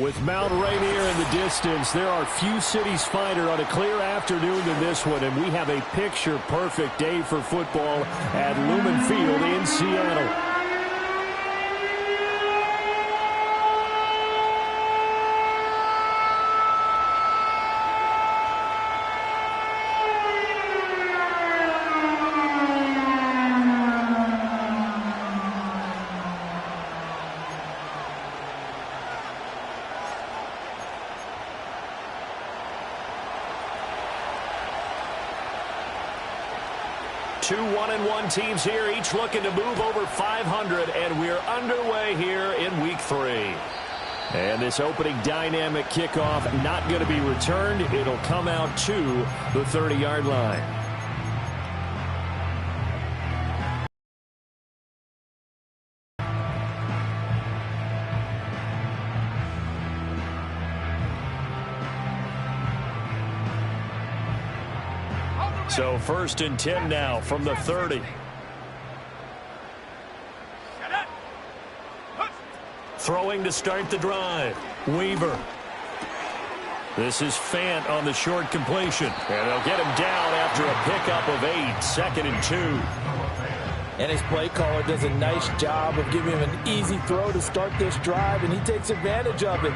With Mount Rainier in the distance, there are few cities finer on a clear afternoon than this one, and we have a picture-perfect day for football at Lumen Field in Seattle. Two 1-1 teams here, each looking to move over 500, and we're underway here in week 3. And this opening dynamic kickoff not going to be returned. It'll come out to the 30-yard line. So 1st and 10 now from the 30. Throwing to start the drive. Weaver. This is Fant on the short completion. And they'll get him down after a pickup of 8. 2nd and 2. And his play caller does a nice job of giving him an easy throw to start this drive, and he takes advantage of it.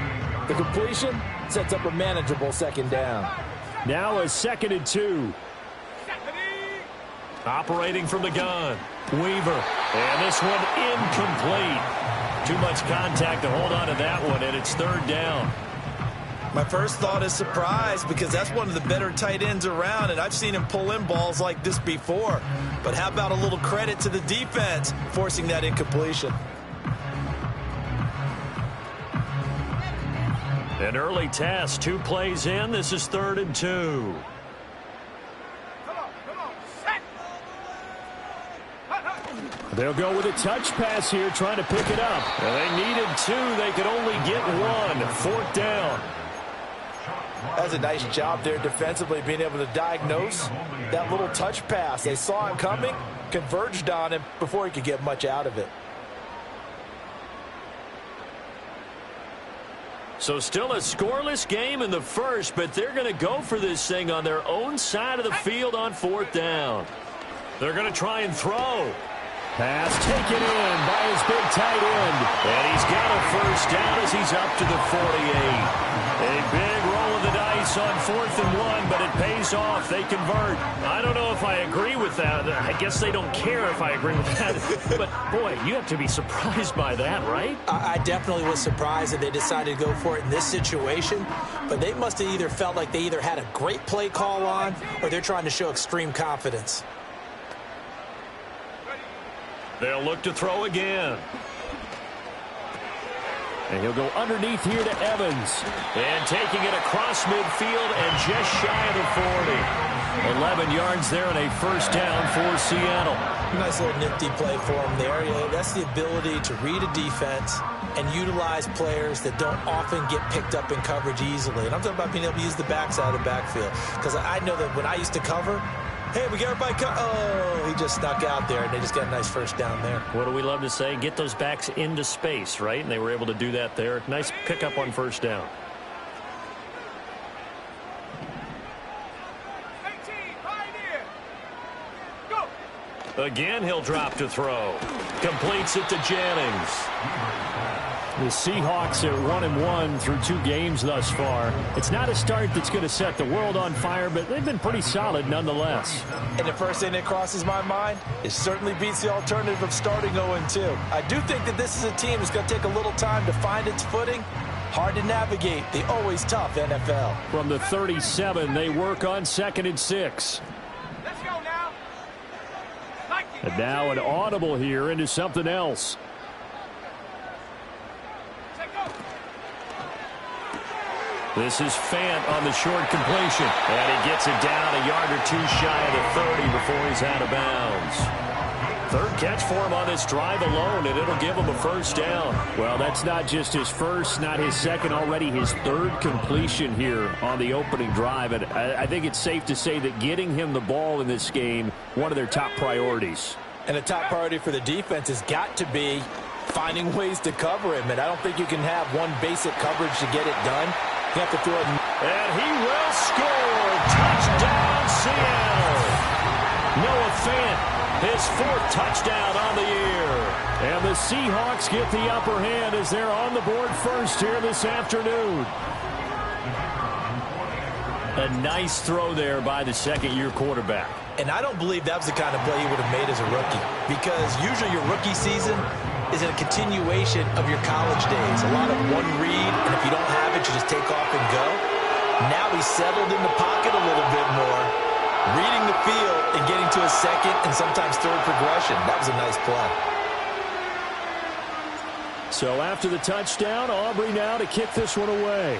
The completion sets up a manageable 2nd down. Now a 2nd and 2. Operating from the gun. Weaver. And this one incomplete. Too much contact to hold on to that one, and it's 3rd down. My first thought is surprise, because that's one of the better tight ends around, and I've seen him pull in balls like this before. But how about a little credit to the defense forcing that incompletion? An early test. 2 plays in. This is 3rd and 2. They'll go with a touch pass here, trying to pick it up. And they needed 2. They could only get 1. 4th down. That's a nice job there defensively, being able to diagnose that little touch pass. They saw it coming, converged on him before he could get much out of it. So still a scoreless game in the first, but they're going to go for this thing on their own side of the field on 4th down. They're going to try and throw. Pass taken in by his big tight end. And he's got a 1st down as he's up to the 48. A big roll of the dice on 4th and 1, but it pays off. They convert. I don't know if I agree with that. I guess they don't care if I agree with that. But, boy, you have to be surprised by that, right? I definitely was surprised that they decided to go for it in this situation. But they must have either felt like they either had a great play call on, or they're trying to show extreme confidence. They'll look to throw again. And he'll go underneath here to Evans. And taking it across midfield and just shy of the 40. 11 yards there and a 1st down for Seattle. Nice little nifty play for him there. That's the ability to read a defense and utilize players that don't often get picked up in coverage easily. And I'm talking about being able to use the backside of the backfield. Because I know that when I used to cover, hey, we got everybody. Oh, he just snuck out there, and they just got a nice 1st down there. What do we love to say? Get those backs into space, right? And they were able to do that there. Nice pickup on 1st down. Again, he'll drop to throw. Completes it to Jennings. The Seahawks are 1-1 through 2 games thus far. It's not a start that's going to set the world on fire, but they've been pretty solid nonetheless. And the first thing that crosses my mind, it certainly beats the alternative of starting 0-2. I do think that this is a team that's going to take a little time to find its footing. Hard to navigate the always tough NFL. From the 37, they work on 2nd and 6. Let's go now. And now an audible here into something else. This is Fant on the short completion. And he gets it down a yard or 2 shy of the 30 before he's out of bounds. 3rd catch for him on this drive alone, and it'll give him a 1st down. Well, that's not just his first, not his second, already his 3rd completion here on the opening drive. And I think it's safe to say that getting him the ball in this game, one of their top priorities. And the top priority for the defense has got to be finding ways to cover him, and I don't think you can have one basic coverage to get it done. You have to throw it. And he will score. Touchdown, Seattle. Noah Fant, his 4th touchdown on the year. And the Seahawks get the upper hand as they're on the board first here this afternoon. A nice throw there by the second-year quarterback. And I don't believe that was the kind of play he would have made as a rookie, because usually your rookie season is a continuation of your college days. A lot of one read, and if you don't have it, you just take off and go. Now he's settled in the pocket a little bit more, reading the field and getting to a second and sometimes third progression. That was a nice play. So after the touchdown, Aubrey now to kick this one away.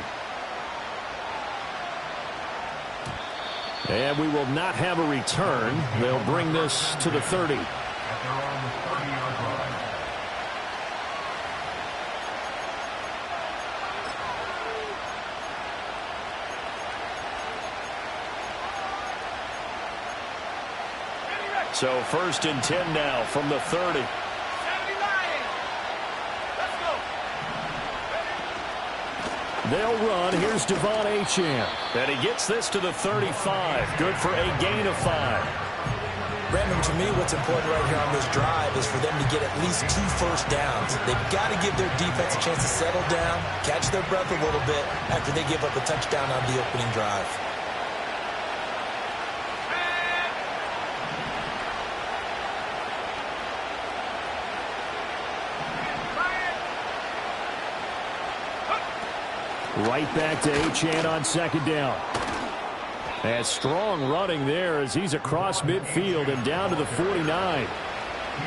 And we will not have a return. They'll bring this to the 30. So 1st and 10 now from the 30. They'll run. Here's Devon Achane. And he gets this to the 35. Good for a gain of 5. Brandon, to me, what's important right here on this drive is for them to get at least 2 first downs. They've got to give their defense a chance to settle down, catch their breath a little bit after they give up a touchdown on the opening drive. Right back to Achane on 2nd down. And strong running there as he's across midfield and down to the 49.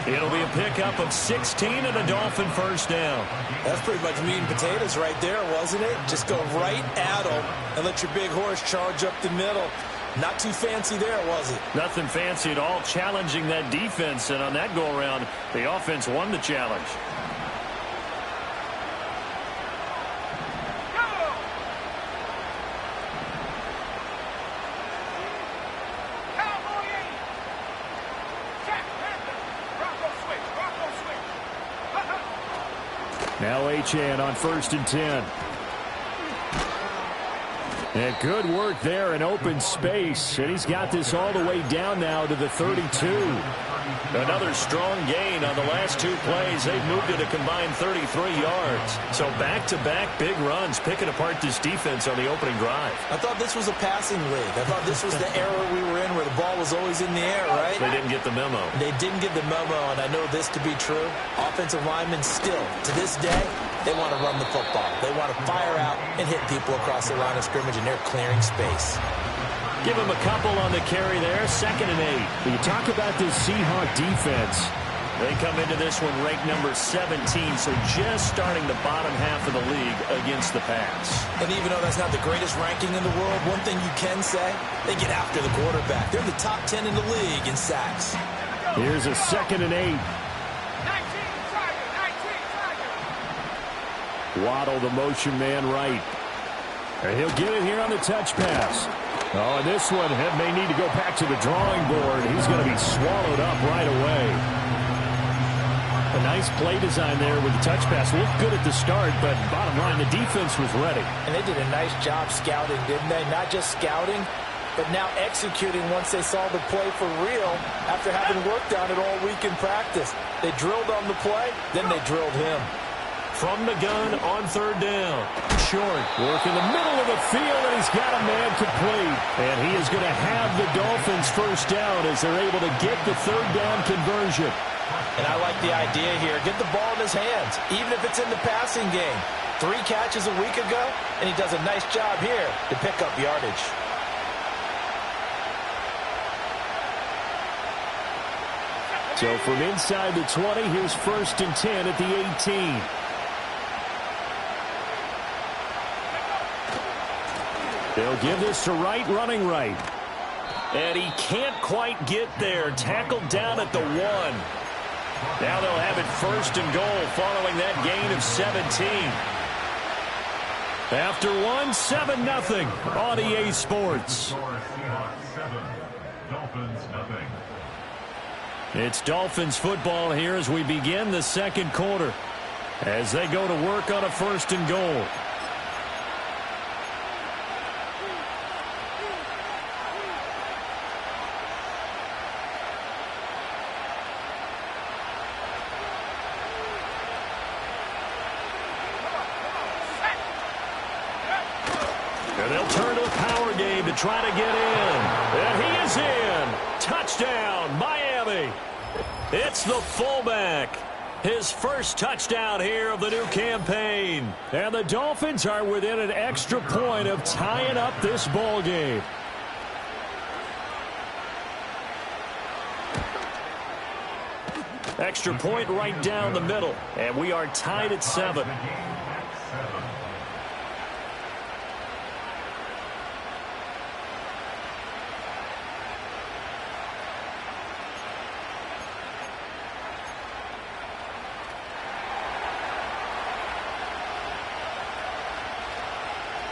It'll be a pickup of 16 and a Dolphin 1st down. That's pretty much meat and potatoes right there, wasn't it? Just go right at them and let your big horse charge up the middle. Not too fancy there, was it? Nothing fancy at all, challenging that defense. And on that go-around, the offense won the challenge. Now Achane on 1st and 10. And good work there in open space. And he's got this all the way down now to the 32. Another strong gain on the last 2 plays. They've moved it a combined 33 yards. So back-to-back big runs, picking apart this defense on the opening drive. I thought this was a passing league. I thought this was the era we were in where the ball was always in the air, right? They didn't get the memo. They didn't get the memo, and I know this to be true. Offensive linemen still, to this day, they want to run the football. They want to fire out and hit people across the line of scrimmage, and they're clearing space. Give him a couple on the carry there. 2nd and 8. When you talk about this Seahawk defense, they come into this one ranked number 17, so just starting the bottom half of the league against the pass. And even though that's not the greatest ranking in the world, one thing you can say, they get after the quarterback. They're in the top 10 in the league in sacks. Here's a 2nd and 8. Waddle, the motion man right. And he'll get it here on the touch pass. Oh, and this one may need to go back to the drawing board. He's going to be swallowed up right away. A nice play design there with the touch pass. Looked good at the start, but bottom line, the defense was ready. And they did a nice job scouting, didn't they? Not just scouting, but now executing once they saw the play for real after having worked on it all week in practice. They drilled on the play, then they drilled him. From the gun on 3rd down. Short, work in the middle of the field, and he's got a man complete. And he is going to have the Dolphins 1st down as they're able to get the 3rd down conversion. And I like the idea here. Get the ball in his hands, even if it's in the passing game. 3 catches a week ago, and he does a nice job here to pick up yardage. So from inside the 20, here's 1st and 10 at the 18. They'll give this to Wright, running right. And he can't quite get there. Tackled down at the 1. Now they'll have it 1st and goal following that gain of 17. After 1, 7-0 on EA Sports. It's Dolphins football here as we begin the 2nd quarter. as they go to work on a 1st and goal. And they'll turn to the power game to try to get in. And he is in. Touchdown, Miami. It's the fullback. His first touchdown here of the new campaign. And the Dolphins are within an extra point of tying up this ball game. Extra point right down the middle. And we are tied at 7.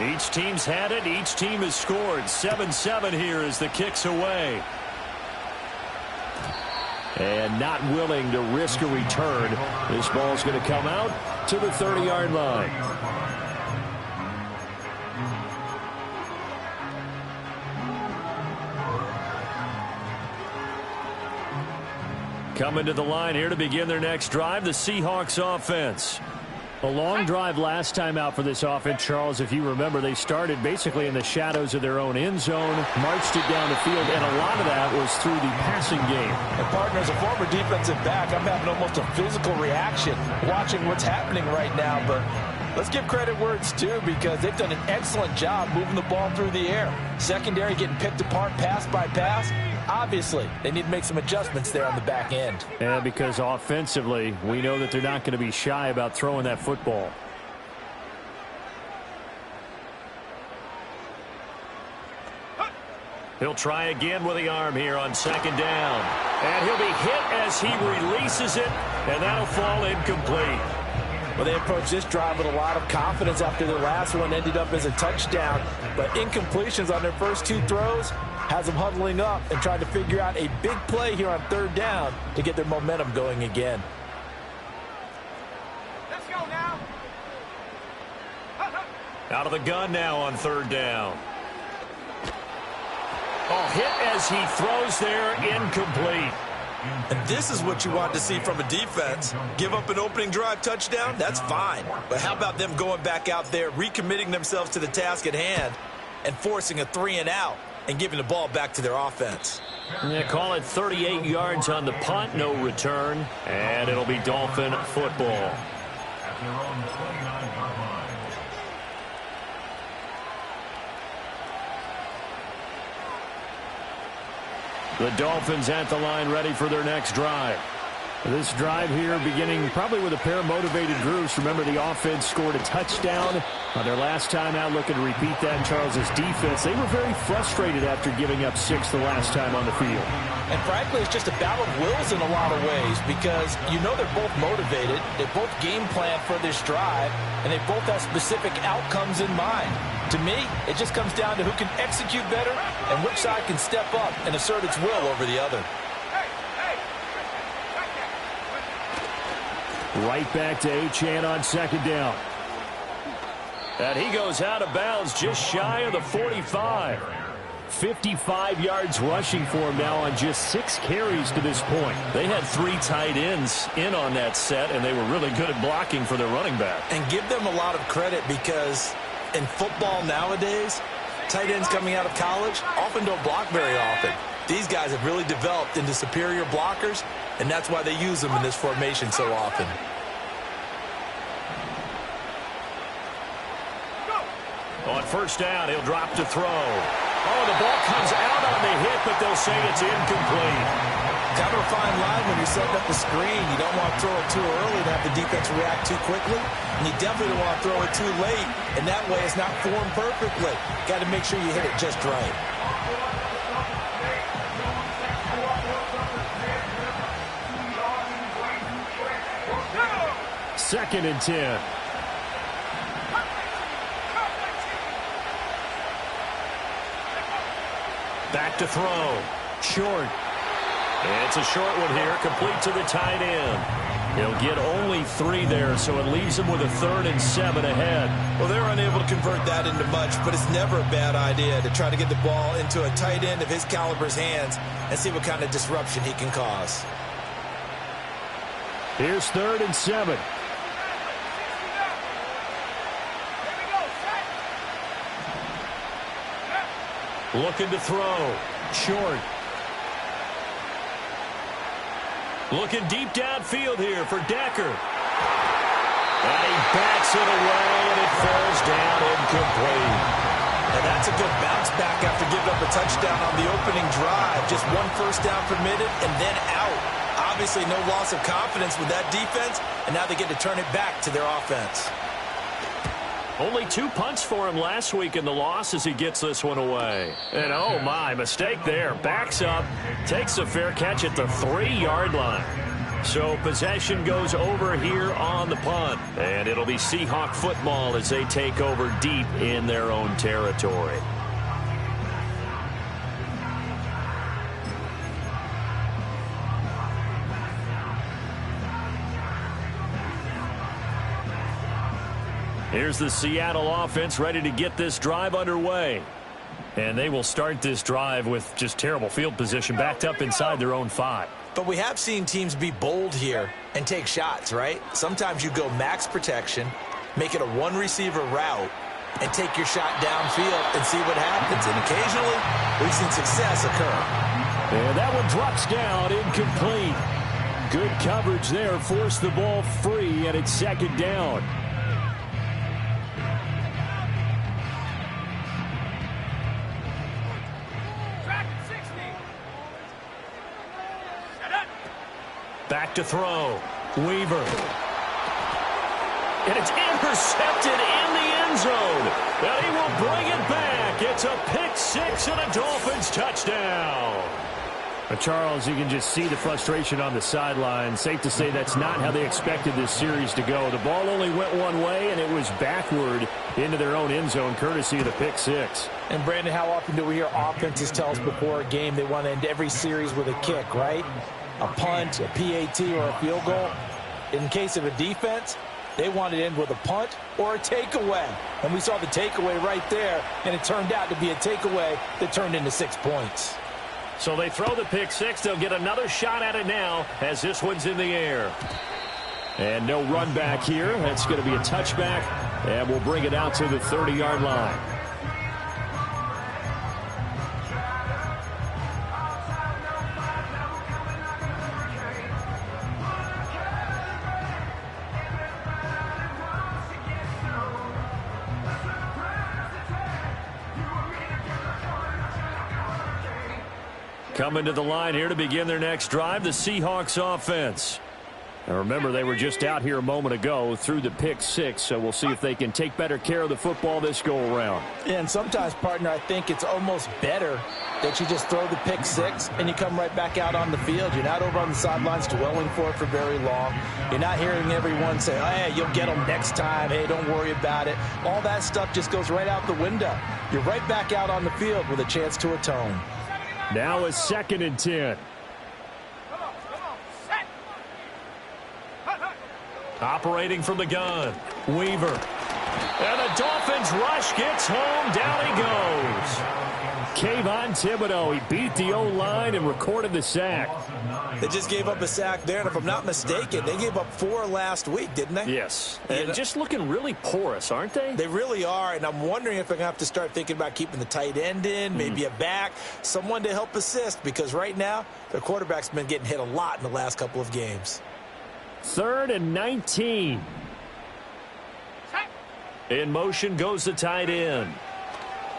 Each team's had it. Each team has scored. 7-7 here as the kick's away. And not willing to risk a return. This ball's going to come out to the 30-yard line. Coming to the line here to begin their next drive, the Seahawks offense. A long drive last time out for this offense, Charles. If you remember, they started basically in the shadows of their own end zone, marched it down the field, and a lot of that was through the passing game. And partner, as a former defensive back, I'm having almost a physical reaction watching what's happening right now. But let's give credit where it's due, because they've done an excellent job moving the ball through the air. Secondary getting picked apart pass by pass. Obviously, they need to make some adjustments there on the back end. Yeah, because offensively, we know that they're not going to be shy about throwing that football. He'll try again with the arm here on 2nd down. And he'll be hit as he releases it, and that'll fall incomplete. Well, they approached this drive with a lot of confidence after their last one ended up as a touchdown. But incompletions on their first 2 throws has them huddling up and trying to figure out a big play here on 3rd down to get their momentum going again. Let's go now. Out of the gun now on 3rd down. Oh, hit as he throws there, incomplete. And this is what you want to see from a defense. Give up an opening drive touchdown, that's fine. But how about them going back out there, recommitting themselves to the task at hand, and forcing a 3-and-out and giving the ball back to their offense? Yeah, call it 38 yards on the punt, no return, and it'll be Dolphin football. The Dolphins at the line, ready for their next drive. This drive here beginning probably with a pair of motivated groups. Remember, the offense scored a touchdown on their last time out. Looking to repeat that in Charles's defense. They were very frustrated after giving up 6 the last time on the field. And frankly, it's just a battle of wills in a lot of ways, because you know they're both motivated. They both game plan for this drive, and they both have specific outcomes in mind. To me, it just comes down to who can execute better and which side can step up and assert its will over the other. Right back to Achane on 2nd down. And he goes out of bounds just shy of the 45. 55 yards rushing for him now on just 6 carries to this point. They had 3 tight ends in on that set, and they were really good at blocking for their running back. And give them a lot of credit, because in football nowadays, tight ends coming out of college often don't block very often. These guys have really developed into superior blockers, and that's why they use them in this formation so often. On 1st down, he'll drop to throw. Oh, the ball comes out on the hit, but they'll say it's incomplete. Kind of a fine line when you're setting up the screen. You don't want to throw it too early to have the defense react too quickly, and you definitely don't want to throw it too late, and that way it's not formed perfectly. Got to make sure you hit it just right. Second and 10. Back to throw. Short. It's a short one here, complete to the tight end. He'll get only 3 there, so it leaves him with a 3rd and 7 ahead. Well, they're unable to convert that into much, but it's never a bad idea to try to get the ball into a tight end of his caliber's hands and see what kind of disruption he can cause. Here's 3rd and 7. Looking to throw. Short. Looking deep downfield here for Decker. And he backs it away, and it falls down incomplete. And that's a good bounce back after giving up a touchdown on the opening drive. Just 1 first down permitted and then out. Obviously no loss of confidence with that defense, and now they get to turn it back to their offense. Only 2 punts for him last week in the loss as he gets this one away. And oh my, mistake there. Backs up, takes a fair catch at the 3-yard line. So possession goes over here on the punt. And it'll be Seahawk football as they take over deep in their own territory. Here's the Seattle offense ready to get this drive underway. And they will start this drive with just terrible field position backed up inside their own 5. But we have seen teams be bold here and take shots, right? Sometimes you go max protection, make it a 1-receiver route, and take your shot downfield and see what happens. And occasionally, we've seen success occur. And that one drops down, incomplete. Good coverage there, forced the ball free, and it's 2nd down. Back to throw. Weaver. And it's intercepted in the end zone. And he will bring it back. It's a pick-6 and a Dolphins touchdown. Charles, you can just see the frustration on the sideline. Safe to say that's not how they expected this series to go. The ball only went one way, and it was backward into their own end zone, courtesy of the pick-6. And, Brandon, how often do we hear offenses tell us before a game they want to end every series with a kick, right? A punt, a PAT, or a field goal. In case of a defense, they want to end with a punt or a takeaway. And we saw the takeaway right there, and it turned out to be a takeaway that turned into 6 points. So they throw the pick-6. They'll get another shot at it now as this one's in the air. And no run back here. That's going to be a touchback, and we'll bring it out to the 30-yard line. Coming to the line here to begin their next drive, the Seahawks offense. Now remember, they were just out here a moment ago through the pick-6, so we'll see if they can take better care of the football this go-around. Yeah, and sometimes, partner, I think it's almost better that you just throw the pick-6 and you come right back out on the field. You're not over on the sidelines dwelling for it for very long. You're not hearing everyone say, oh, hey, you'll get them next time. Hey, don't worry about it. All that stuff just goes right out the window. You're right back out on the field with a chance to atone. Now a 2nd and 10. Operating from the gun, Weaver. And the Dolphins rush gets home. Down he goes. Kayvon Thibodeau, he beat the O-line and recorded the sack. They just gave up a sack there, and if I'm not mistaken, they gave up 4 last week, didn't they? Yes. And just looking really porous, aren't they? They really are, and I'm wondering if they're going to have to start thinking about keeping the tight end in, maybe a back, someone to help assist, because right now, their quarterback's been getting hit a lot in the last couple of games. 3rd and 19. In motion goes the tight end.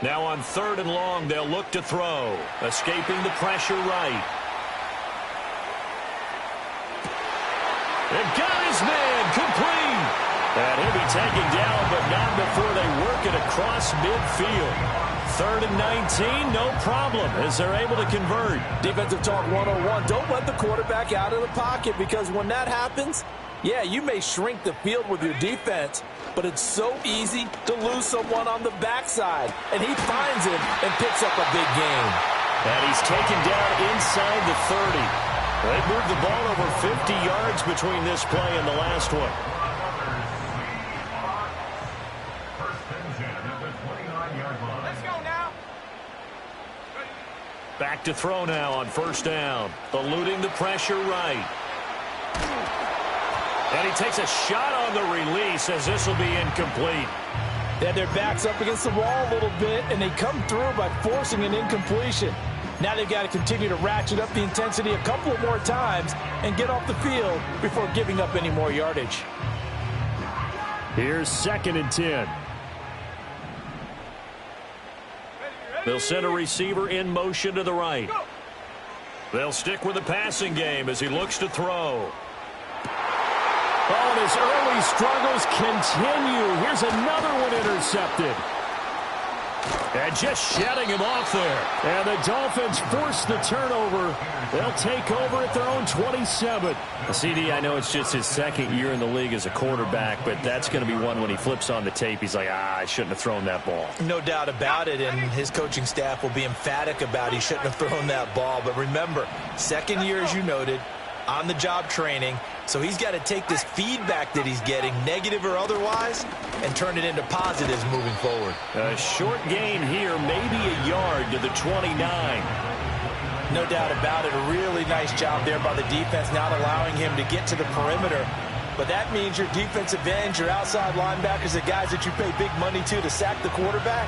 Now on 3rd and long, they'll look to throw. Escaping the pressure right. And got his man complete. And he'll be taken down, but not before they work it across midfield. 3rd and 19, no problem, as they're able to convert. Defensive talk 101. Don't let the quarterback out of the pocket, because when that happens, yeah, you may shrink the field with your defense, but it's so easy to lose someone on the backside. And he finds him and picks up a big gain. And he's taken down inside the 30. They've moved the ball over 50 yards between this play and the last one. Let's go now. Back to throw now on first down. Eluding the pressure right. And he takes a shot on the release as this will be incomplete. They had their backs up against the wall a little bit, and they come through by forcing an incompletion. Now they've got to continue to ratchet up the intensity a couple of more times and get off the field before giving up any more yardage. Here's 2nd and 10. They'll send a receiver in motion to the right. They'll stick with the passing game as he looks to throw. Oh, and his early struggles continue. Here's another one intercepted. And just shutting him off there. And the Dolphins force the turnover. They'll take over at their own 27. CD, I know it's just his 2nd year in the league as a quarterback, but that's going to be one when he flips on the tape. He's like, I shouldn't have thrown that ball. No doubt about it, and his coaching staff will be emphatic about he shouldn't have thrown that ball. But remember, 2nd year, as you noted, on-the-job training. So he's got to take this feedback that he's getting, negative or otherwise, and turn it into positives moving forward. A short gain here, maybe a yard to the 29. No doubt about it. A really nice job there by the defense, not allowing him to get to the perimeter. But that means your defensive ends, your outside linebackers, the guys that you pay big money to sack the quarterback,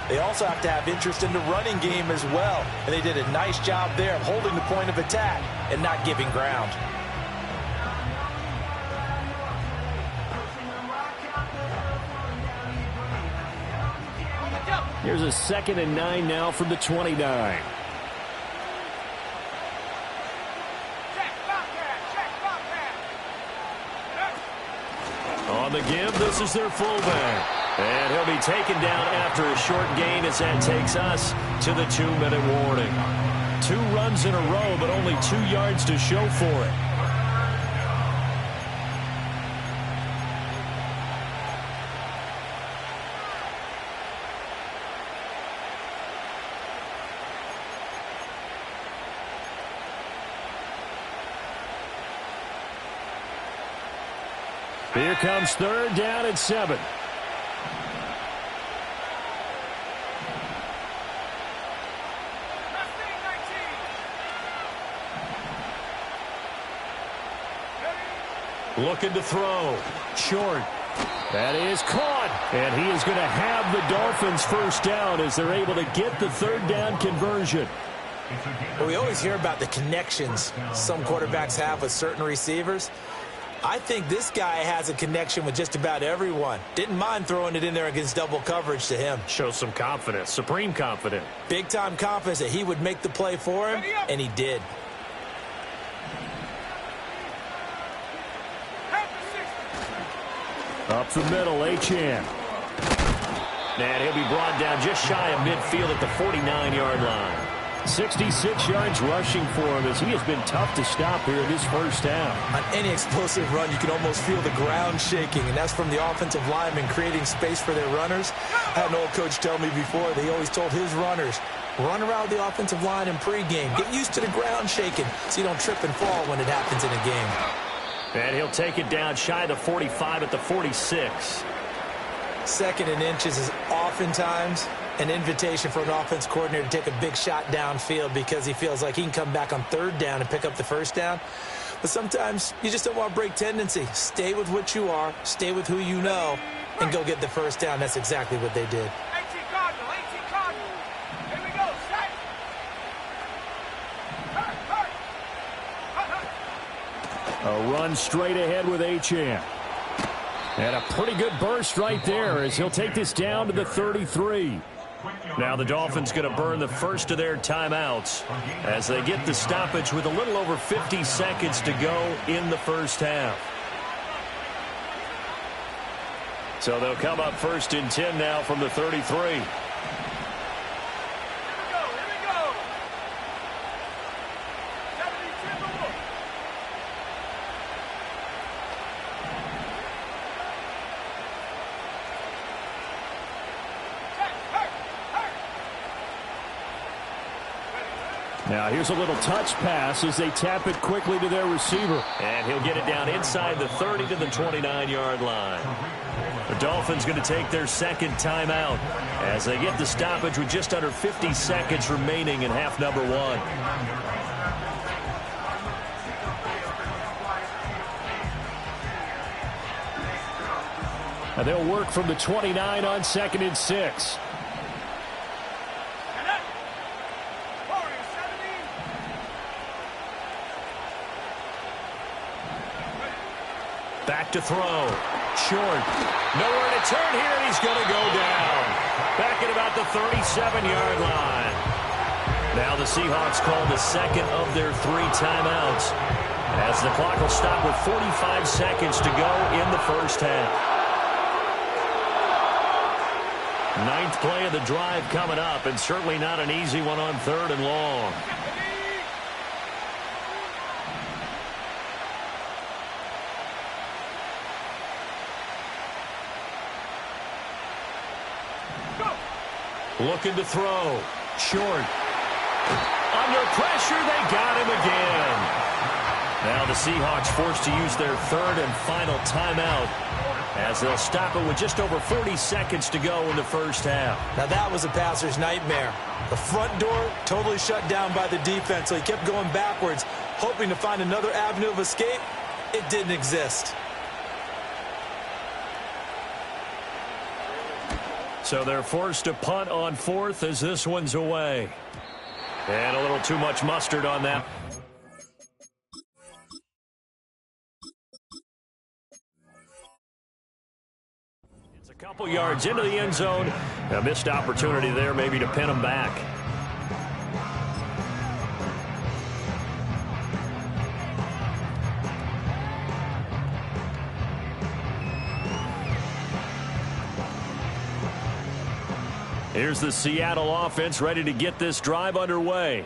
they also have to have interest in the running game as well. And they did a nice job there of holding the point of attack and not giving ground. Here's a 2nd and 9 now from the 29. On the give, this is their fullback. And he'll be taken down after a short gain as that takes us to the 2-minute warning. 2 runs in a row, but only 2 yards to show for it. Here comes 3rd down and 7. Looking to throw. Short. That is caught. And he is going to have the Dolphins first down as they're able to get the 3rd down conversion. Well, we always hear about the connections some quarterbacks have with certain receivers. I think this guy has a connection with just about everyone. Didn't mind throwing it in there against double coverage to him. Shows some confidence, supreme confidence. Big-time confidence that he would make the play for him, and he did. Up the middle, Achane. And he'll be brought down just shy of midfield at the 49-yard line. 66 yards rushing for him as he has been tough to stop here in his first down. On any explosive run, you can almost feel the ground shaking, and that's from the offensive linemen creating space for their runners. I had an old coach tell me before, they always told his runners, run around the offensive line in pregame. Get used to the ground shaking so you don't trip and fall when it happens in a game. And he'll take it down shy of the 45 at the 46. 2nd and inches is oftentimes an invitation for an offense coordinator to take a big shot downfield because he feels like he can come back on 3rd down and pick up the first down. But sometimes you just don't want to break tendency. Stay with what you are, stay with who you know, and go get the first down. That's exactly what they did. 18 Cardinal, 18 Cardinal. Here we go, set. A run straight ahead with Achane. And a pretty good burst right there as he'll take this down to the 33. Now the Dolphins going to burn the first of their timeouts as they get the stoppage with a little over 50 seconds to go in the first half. So they'll come up 1st and 10 now from the 33. Now here's a little touch pass as they tap it quickly to their receiver. And he'll get it down inside the 30 to the 29-yard line. The Dolphins going to take their second timeout as they get the stoppage with just under 50 seconds remaining in half number one. And they'll work from the 29 on 2nd and 6. Back to throw. Short. Nowhere to turn here, and he's going to go down. Back at about the 37-yard line. Now the Seahawks call the second of their 3 timeouts, as the clock will stop with 45 seconds to go in the first half. 9th play of the drive coming up, and certainly not an easy one on 3rd and long. Looking to throw. Short. Under pressure, they got him again. Now the Seahawks forced to use their 3rd and final timeout, as they'll stop it with just over 40 seconds to go in the first half. Now that was a passer's nightmare. The front door totally shut down by the defense, so he kept going backwards, hoping to find another avenue of escape. It didn't exist. So they're forced to punt on 4th as this one's away. And a little too much mustard on that. It's a couple yards into the end zone. A missed opportunity there maybe to pin them back. Here's the Seattle offense ready to get this drive underway.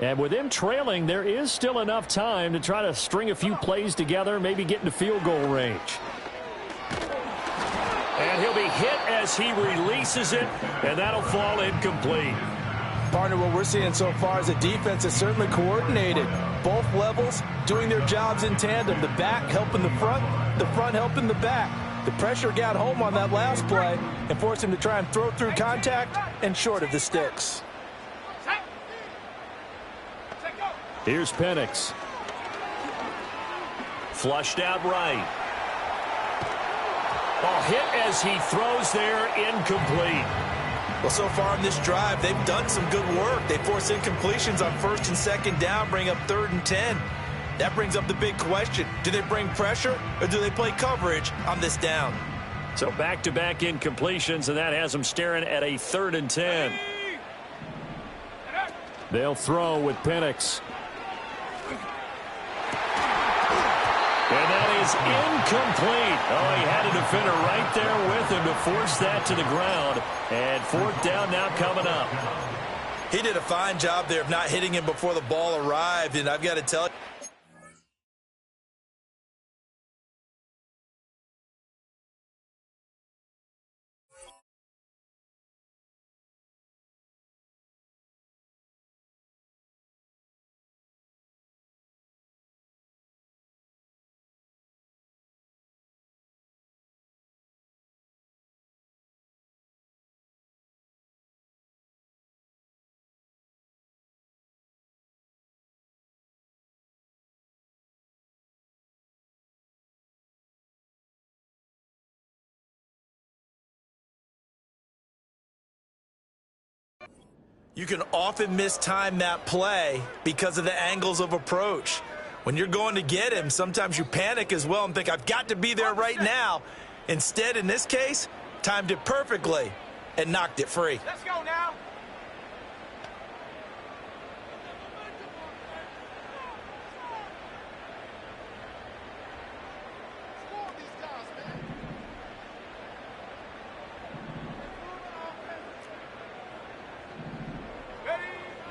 And with them trailing, there is still enough time to try to string a few plays together, maybe get into field goal range. And he'll be hit as he releases it, and that'll fall incomplete. Partner, what we're seeing so far is the defense is certainly coordinated. Both levels doing their jobs in tandem. The back helping the front helping the back. The pressure got home on that last play and forced him to try and throw through contact and short of the sticks. Here's Penix. Flushed out right. Ball hit as he throws there, incomplete. Well, so far in this drive, they've done some good work. They force incompletions on 1st and 2nd down, bring up 3rd and 10. That brings up the big question. Do they bring pressure or do they play coverage on this down? So back-to-back incompletions, and that has them staring at a 3rd and 10. They'll throw with Penix. And that is incomplete. Oh, he had a defender right there with him to force that to the ground. And 4th down now coming up. He did a fine job there of not hitting him before the ball arrived, and I've got to tell you, you can often mistime that play because of the angles of approach. When you're going to get him, sometimes you panic as well and think, I've got to be there right now. Instead, in this case, timed it perfectly and knocked it free. Let's go now.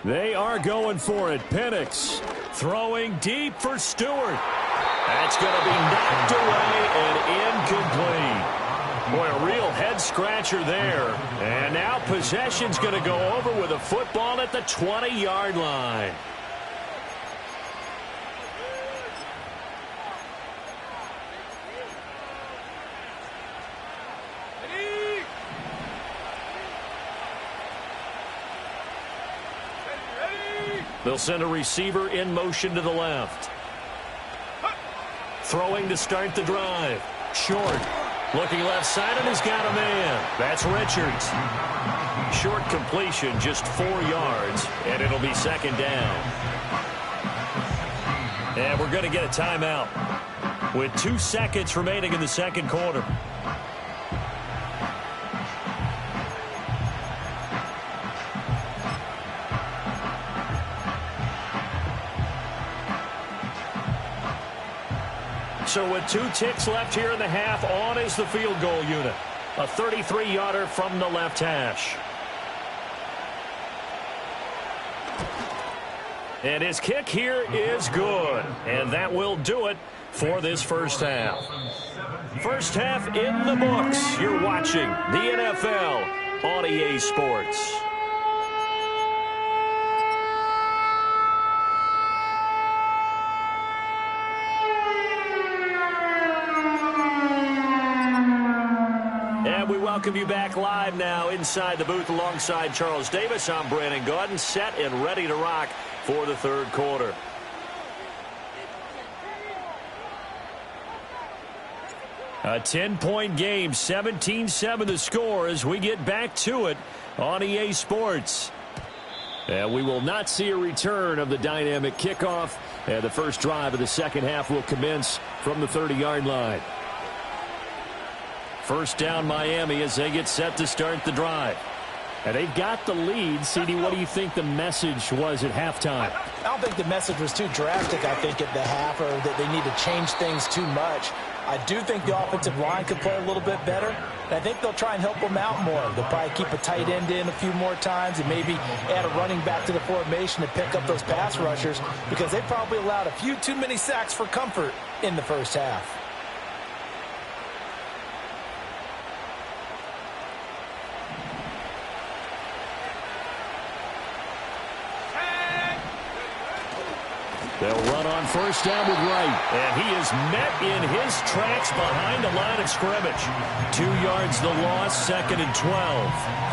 They are going for it. Penix throwing deep for Stewart. That's going to be knocked away and incomplete. Boy, a real head-scratcher there. And now possession's going to go over with a football at the 20-yard line. They'll send a receiver in motion to the left. Throwing to start the drive. Short. Looking left side, and he's got a man. That's Richards. Short completion, just 4 yards, and it'll be second down. And we're going to get a timeout with 2 seconds remaining in the second quarter. So with 2 ticks left here in the half, on is the field goal unit. A 33-yarder from the left hash. And his kick here is good. And that will do it for this first half. First half in the books. You're watching the NFL on EA Sports. We welcome you back live now inside the booth alongside Charles Davis. I'm Brandon Gaudin, set and ready to rock for the third quarter. A 10-point game, 17-7 the score as we get back to it on EA Sports. And we will not see a return of the dynamic kickoff. And the first drive of the second half will commence from the 30-yard line. First down Miami as they get set to start the drive. And they've got the lead. CD, what do you think the message was at halftime? I don't think the message was too drastic, I think, at the half, or that they need to change things too much. I do think the offensive line could play a little bit better. And I think they'll try and help them out more. They'll probably keep a tight end in a few more times and maybe add a running back to the formation to pick up those pass rushers, because they probably allowed a few too many sacks for comfort in the first half. They'll run on first down with Wright. And he is met in his tracks behind the line of scrimmage. 2 yards the loss, second and 12.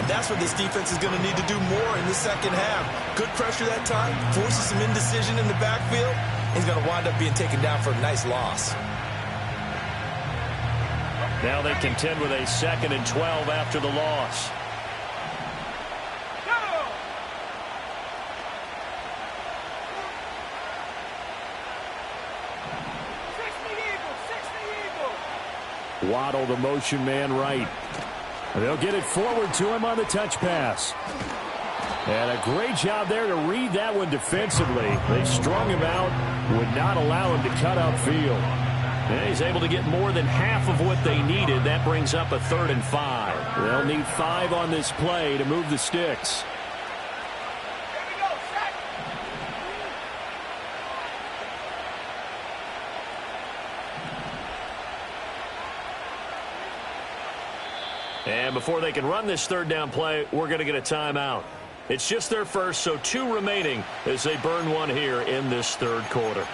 And that's what this defense is going to need to do more in the second half. Good pressure that time, forces some indecision in the backfield. He's going to wind up being taken down for a nice loss. Now they contend with a second and 12 after the loss. Waddle, the motion man, right. They'll get it forward to him on the touch pass. And a great job there to read that one defensively. They strung him out, would not allow him to cut upfield. And he's able to get more than half of what they needed. That brings up a 3rd and 5. They'll need 5 on this play to move the sticks. And before they can run this third down play, we're going to get a timeout. It's just their first, so 2 remaining as they burn one here in this third quarter.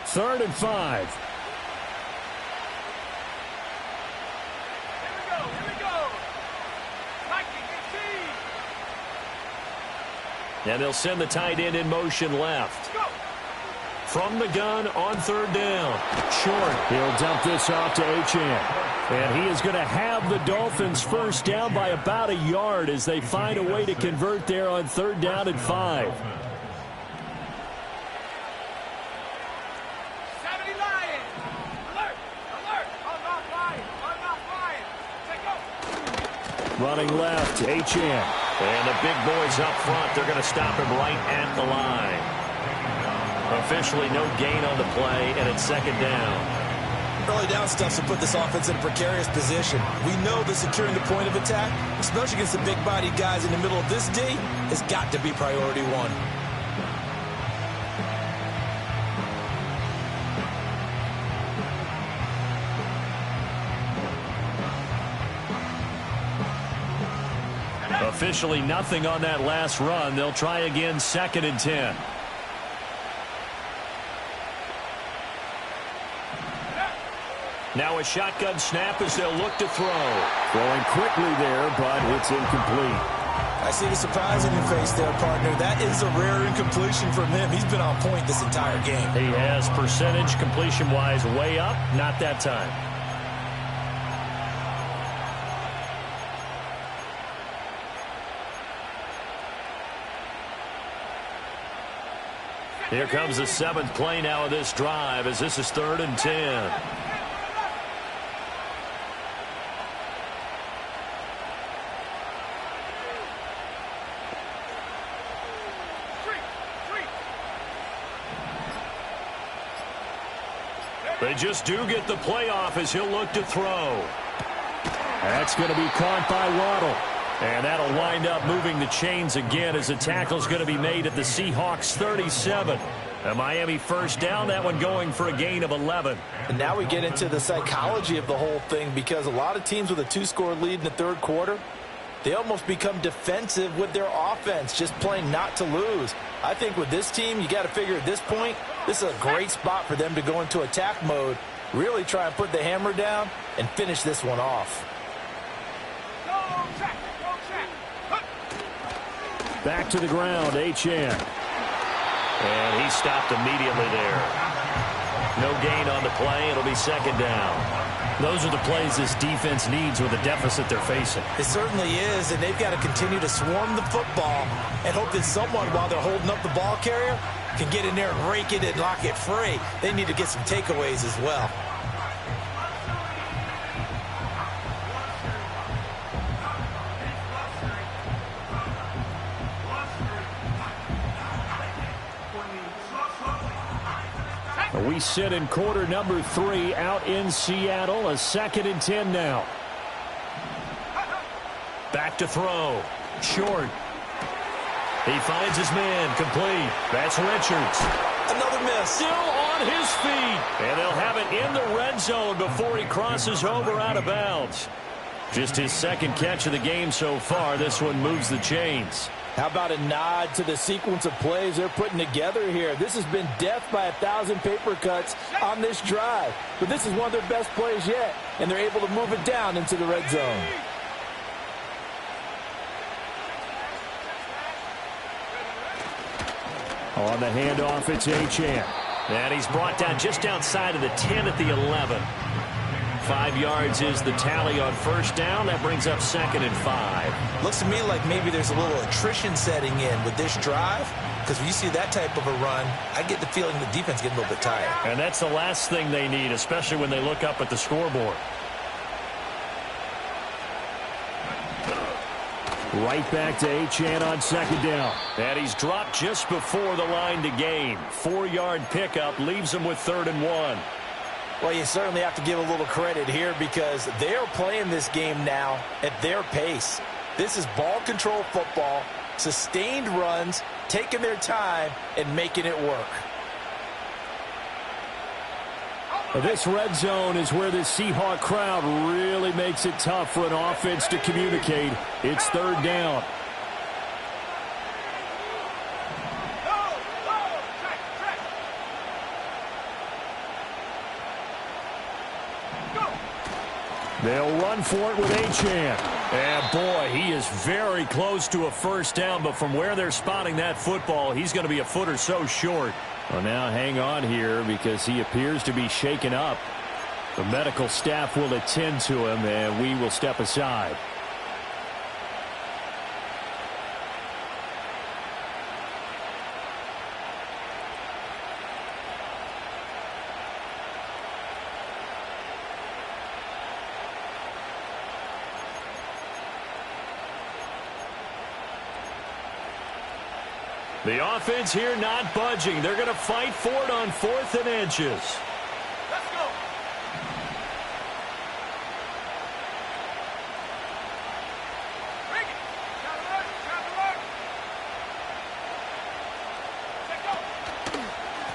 Third and 5. And they'll send the tight end in motion left. From the gun on third down. Short. He'll dump this off to Achane. And he is going to have the Dolphins first down by about a yard as they find a way to convert there on third down and 5. Running left, Achane. And the big boys up front, they're going to stop him right at the line. Officially no gain on the play, and it's second down. Early down stuff to put this offense in a precarious position. We know that securing the point of attack, especially against the big-bodied guys in the middle of this D, has got to be priority one. Officially nothing on that last run. They'll try again, 2nd and 10. Now a shotgun snap as they'll look to throw. Throwing quickly there, but it's incomplete. I see the surprise in your face there, partner. That is a rare incompletion from him. He's been on point this entire game. He has percentage completion-wise way up. Not that time. Here comes the 7th play now of this drive as this is 3rd and 10. They just do get the playoff as he'll look to throw. That's going to be caught by Waddle. And that'll wind up moving the chains again as the tackle's going to be made at the Seahawks 37. A Miami first down, that one going for a gain of 11. And now we get into the psychology of the whole thing, because a lot of teams with a 2-score lead in the third quarter, they almost become defensive with their offense, just playing not to lose. I think with this team, you got to figure at this point, this is a great spot for them to go into attack mode, really try and put the hammer down and finish this one off. Back to the ground, Achane. And he stopped immediately there. No gain on the play. It'll be 2nd down. Those are the plays this defense needs with the deficit they're facing. It certainly is, and they've got to continue to swarm the football and hope that someone, while they're holding up the ball carrier, can get in there and rake it and lock it free. They need to get some takeaways as well. We sit in quarter number 3 out in Seattle. A 2nd and 10 now. Back to throw. Short. He finds his man. Complete. That's Richards. Another miss. Still on his feet. And they'll have it in the red zone before he crosses over out of bounds. Just his 2nd catch of the game so far. This one moves the chains. How about a nod to the sequence of plays they're putting together here? This has been death by 1,000 paper cuts on this drive. But this is one of their best plays yet, and they're able to move it down into the red zone. On the handoff, it's Achane. And he's brought down just outside of the 10 at the 11. 5 yards is the tally on first down. That brings up 2nd and 5. Looks to me like maybe there's a little attrition setting in with this drive, because when you see that type of a run, I get the feeling the defense getting a little bit tired. And that's the last thing they need, especially when they look up at the scoreboard. Right back to Achane on 2nd down. And he's dropped just before the line to gain. 4-yard pickup leaves him with 3rd and 1. Well, you certainly have to give a little credit here, because they're playing this game now at their pace. This is ball control football, sustained runs, taking their time, and making it work. This red zone is where the Seahawk crowd really makes it tough for an offense to communicate. It's 3rd down. They'll run for it with Achane. And boy, he is very close to a first down, but from where they're spotting that football, he's going to be a foot or so short. Well, now hang on here, because he appears to be shaken up. The medical staff will attend to him, and we will step aside. The offense here not budging. They're going to fight for it on 4th and inches. Let's go.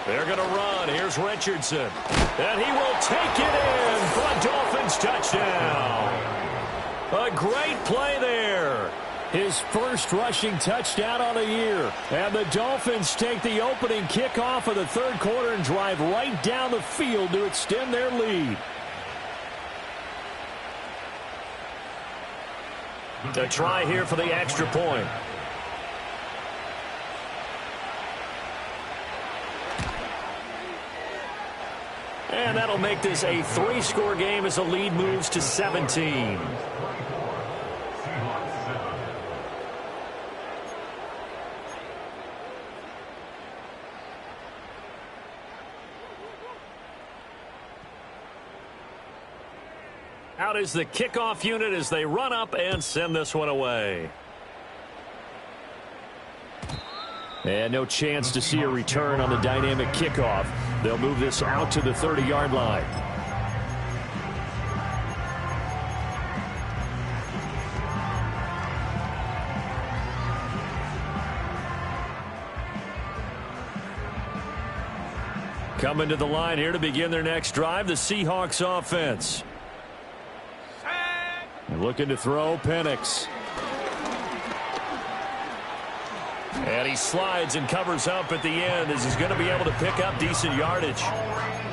They're going to run. Here's Richardson. And he will take it in for a Dolphins touchdown. A great play there. His first rushing touchdown on the year. And the Dolphins take the opening kickoff of the third quarter and drive right down the field to extend their lead. To try here for the extra point. And that'll make this a 3-score game as the lead moves to 17. Out is the kickoff unit as they run up and send this one away. And no chance to see a return on the dynamic kickoff. They'll move this out to the 30-yard line. Coming to the line here to begin their next drive, the Seahawks offense. And looking to throw, Penix. And he slides and covers up at the end as he's going to be able to pick up decent yardage.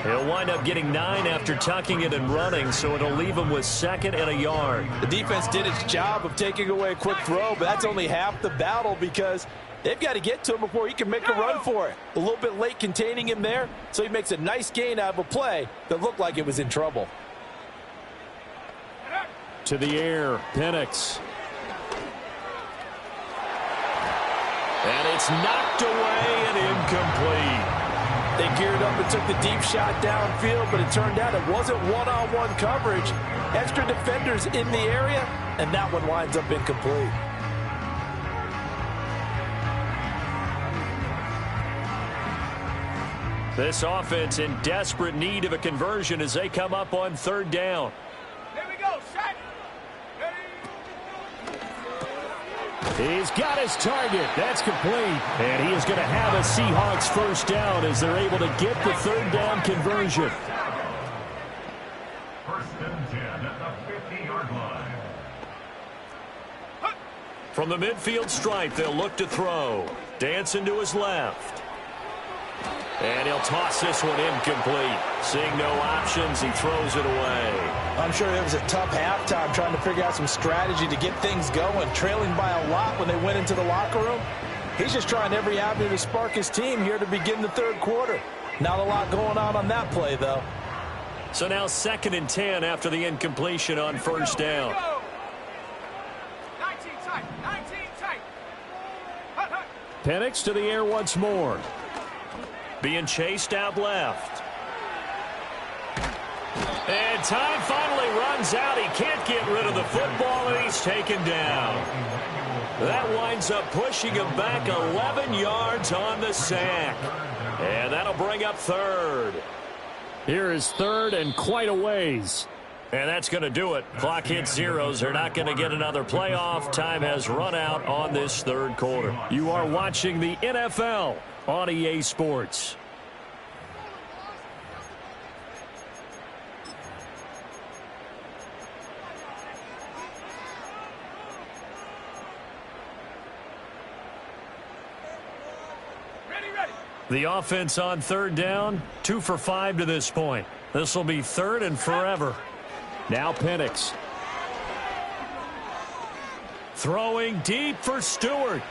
He'll wind up getting 9 after tucking it and running, so it'll leave him with 2nd and a yard. The defense did its job of taking away a quick throw, but that's only half the battle because they've got to get to him before he can make a run for it. A little bit late containing him there, so he makes a nice gain out of a play that looked like it was in trouble. To the air, Penix. And it's knocked away and incomplete. They geared up and took the deep shot downfield, but it turned out it wasn't one-on-one coverage. Extra defenders in the area, and that one winds up incomplete. This offense in desperate need of a conversion as they come up on 3rd down. Here we go, set. He's got his target. That's complete. And he is going to have a Seahawks first down as they're able to get the 3rd down conversion. First and 10 at the 50-yard line. From the midfield stripe, they'll look to throw. Dancing to his left. And he'll toss this one incomplete. Seeing no options, he throws it away. I'm sure it was a tough halftime trying to figure out some strategy to get things going, trailing by a lot when they went into the locker room. He's just trying every avenue to spark his team here to begin the 3rd quarter. Not a lot going on that play, though. So now 2nd and 10 after the incompletion on 1st down. 19 tight, 19 tight. Penix to the air once more. Being chased out left. And time finally runs out. He can't get rid of the football, and he's taken down. That winds up pushing him back 11 yards on the sack. And that'll bring up 3rd. Here is 3rd and quite a ways. And that's going to do it. Clock hits zeros. They're not going to get another playoff. Time has run out on this 3rd quarter. You are watching the NFL on EA Sports. The offense on 3rd down, 2 for 5 to this point. This will be 3rd and forever. Now Penix. Throwing deep for Stewart.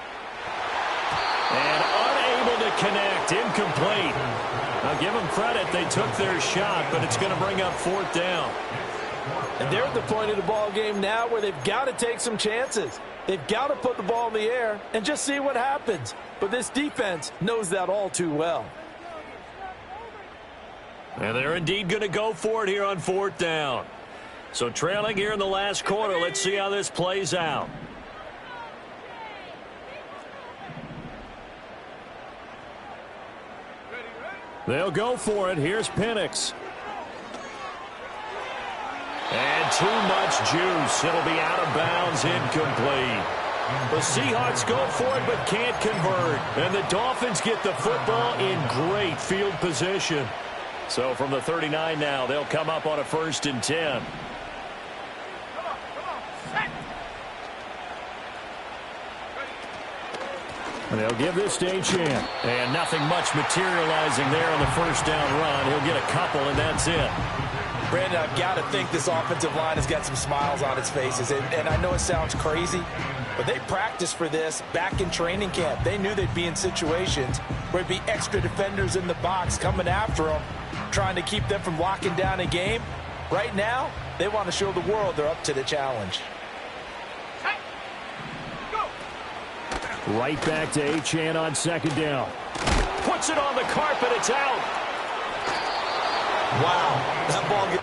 And unable to connect. Incomplete. Now give them credit. They took their shot, but it's going to bring up 4th down. And they're at the point of the ball game now where they've got to take some chances. They've got to put the ball in the air and just see what happens. But this defense knows that all too well. And they're indeed going to go for it here on 4th down. So trailing here in the last quarter, let's see how this plays out. They'll go for it. Here's Penix. And too much juice. It'll be out of bounds, incomplete. The Seahawks go for it but can't convert. And the Dolphins get the football in great field position. So from the 39 now, they'll come up on a 1st and 10. They'll give this to Achane. And nothing much materializing there on the 1st down run. He'll get a couple, and that's it. Brandon, I've got to think this offensive line has got some smiles on its faces. And I know it sounds crazy, but they practiced for this back in training camp. They knew they'd be in situations where there'd be extra defenders in the box coming after them, trying to keep them from locking down a game. Right now, they want to show the world they're up to the challenge. Right back to Achane on 2nd down. Puts it on the carpet. It's out. Wow, that ball gets...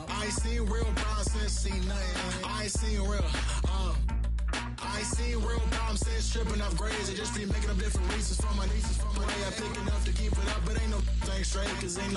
I seen real problems since seen nothing. I seen real problems since tripping off grades. They just be making up different reasons for my nieces. From my way I pick enough to keep it up, but ain't no thing straight, cause ain't no